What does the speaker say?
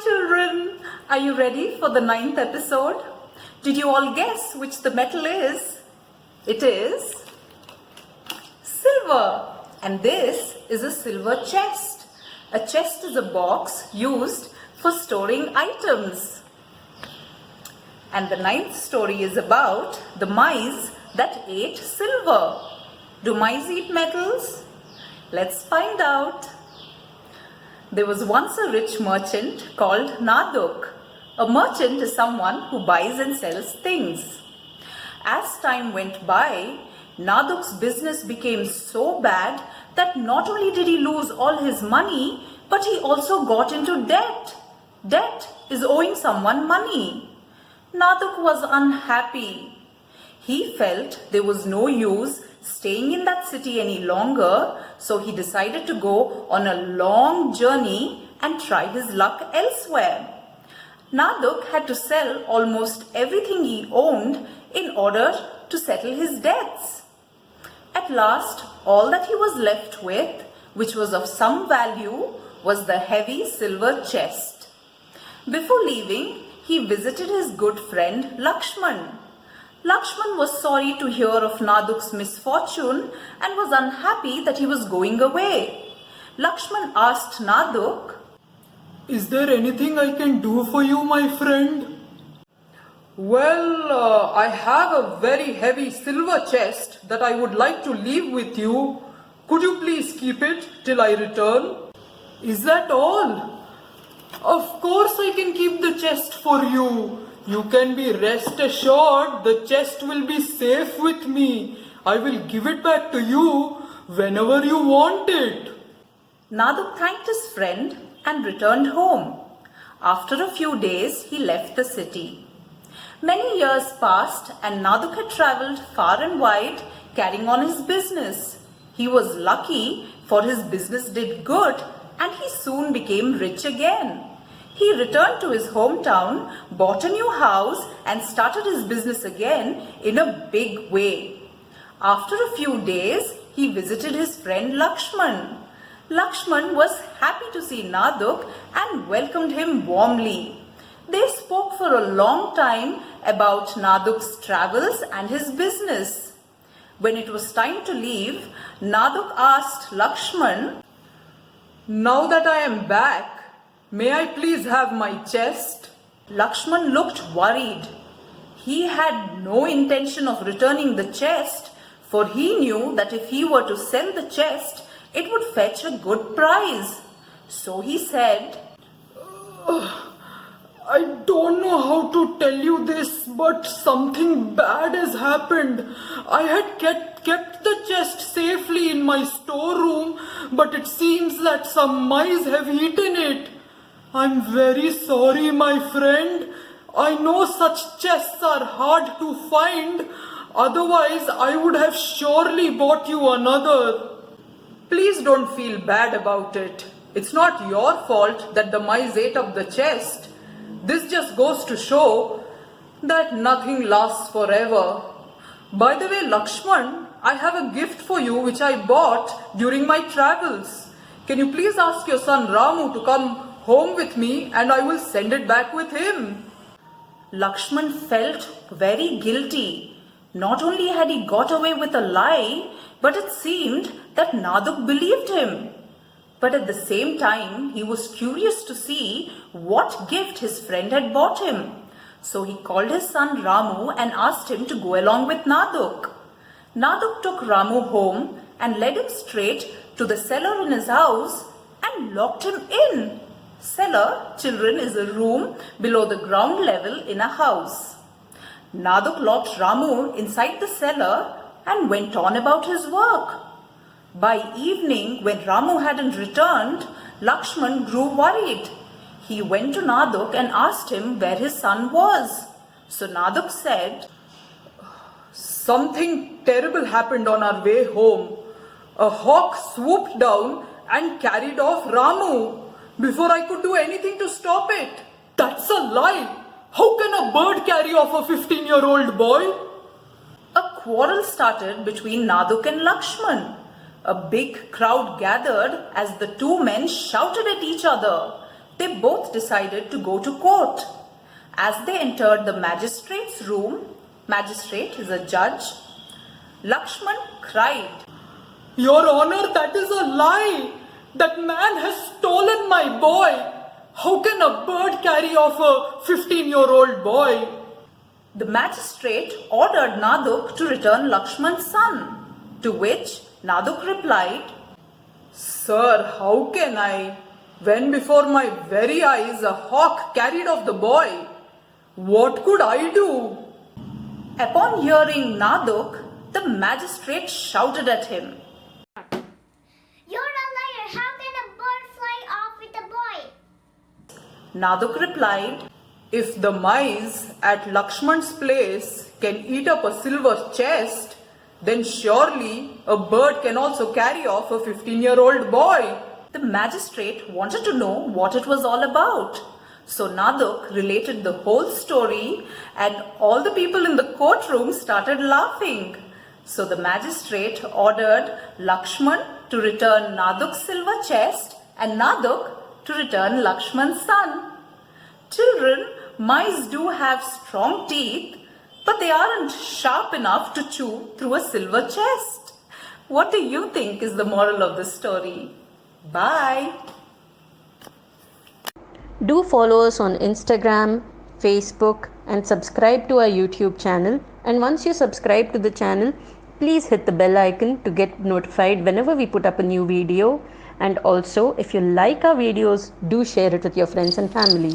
children, are you ready for the 9th episode? Did you all guess which the metal is? It is silver, and this is a silver chest. A chest is a box used for storing items. And the 9th story is about the mice that ate silver. Do mice eat metals? Let's find out. There was once a rich merchant called Naduk. A merchant is someone who buys and sells things. As time went by, Naduk's business became so bad that not only did he lose all his money, but he also got into debt. Debt is owing someone money. Naduk was unhappy. He felt there was no use staying in that city any longer, so he decided to go on a long journey and try his luck elsewhere. Naduk had to sell almost everything he owned in order to settle his debts. At last, all that he was left with, which was of some value, was the heavy silver chest. Before leaving, he visited his good friend Lakshman. Lakshman was sorry to hear of Naduk's misfortune and was unhappy that he was going away. Lakshman asked Naduk, "Is there anything I can do for you, my friend?" "Well, I have a very heavy silver chest that I would like to leave with you. Could you please keep it till I return?" "Is that all?" "Of course I can keep the chest for you. You can be rest assured the chest will be safe with me. I will give it back to you whenever you want it." Naduk thanked his friend and returned home. After a few days, he left the city. Many years passed and Naduk had travelled far and wide carrying on his business. He was lucky, for his business did good and he soon became rich again. He returned to his hometown, bought a new house and started his business again in a big way. After a few days, he visited his friend Lakshman. Lakshman was happy to see Naduk and welcomed him warmly. They spoke for a long time about Naduk's travels and his business. When it was time to leave, Naduk asked Lakshman, "Now that I am back, may I please have my chest?" Lakshman looked worried. He had no intention of returning the chest, for he knew that if he were to sell the chest, it would fetch a good price. So he said, "I don't know how to tell you this, but something bad has happened. I had kept the chest safely in my storeroom, but it seems that some mice have eaten it. I'm very sorry, my friend. I know such chests are hard to find. Otherwise, I would have surely bought you another. Please don't feel bad about it. It's not your fault that the mice ate up the chest. This just goes to show that nothing lasts forever. By the way, Lakshman, I have a gift for you which I bought during my travels. Can you please ask your son Ramu to come home with me and I will send it back with him?" Lakshman felt very guilty. Not only had he got away with a lie, but it seemed that Naduk believed him. But at the same time, he was curious to see what gift his friend had bought him. So he called his son Ramu and asked him to go along with Naduk. Naduk took Ramu home and led him straight to the cellar in his house and locked him in. Cellar, children, is a room below the ground level in a house. Naduk locked Ramu inside the cellar and went on about his work. By evening, when Ramu hadn't returned, Lakshman grew worried. He went to Naduk and asked him where his son was. So Naduk said, "Something terrible happened on our way home. A hawk swooped down and carried off Ramu before I could do anything to stop it." "That's a lie! How can a bird carry off a 15-year-old boy?" A quarrel started between Naduk and Lakshman. A big crowd gathered as the two men shouted at each other. they both decided to go to court. As they entered the magistrate's room, magistrate is a judge, Lakshman cried, Your Honor, that is a lie. That man has stolen my boy. How can a bird carry off a 15-year-old boy? The magistrate ordered Naduk to return Lakshman's son, to which Naduk replied, Sir, how can I, when before my very eyes a hawk carried off the boy? What could I do? Upon hearing Naduk, the magistrate shouted at him, You're a liar. How can a bird fly off with a boy? Naduk replied, If the mice at Lakshman's place can eat up a silver chest, then surely a bird can also carry off a 15-year-old boy. The magistrate wanted to know what it was all about. So Naduk related the whole story and all the people in the courtroom started laughing. So the magistrate ordered Lakshman to return Naduk's silver chest and Naduk to return Lakshman's son. Children, mice do have strong teeth, but they aren't sharp enough to chew through a silver chest. What do you think is the moral of the story? Bye. Do follow us on Instagram, Facebook, and subscribe to our YouTube channel. And once you subscribe to the channel, please hit the bell icon to get notified whenever we put up a new video. And also, if you like our videos, do share it with your friends and family.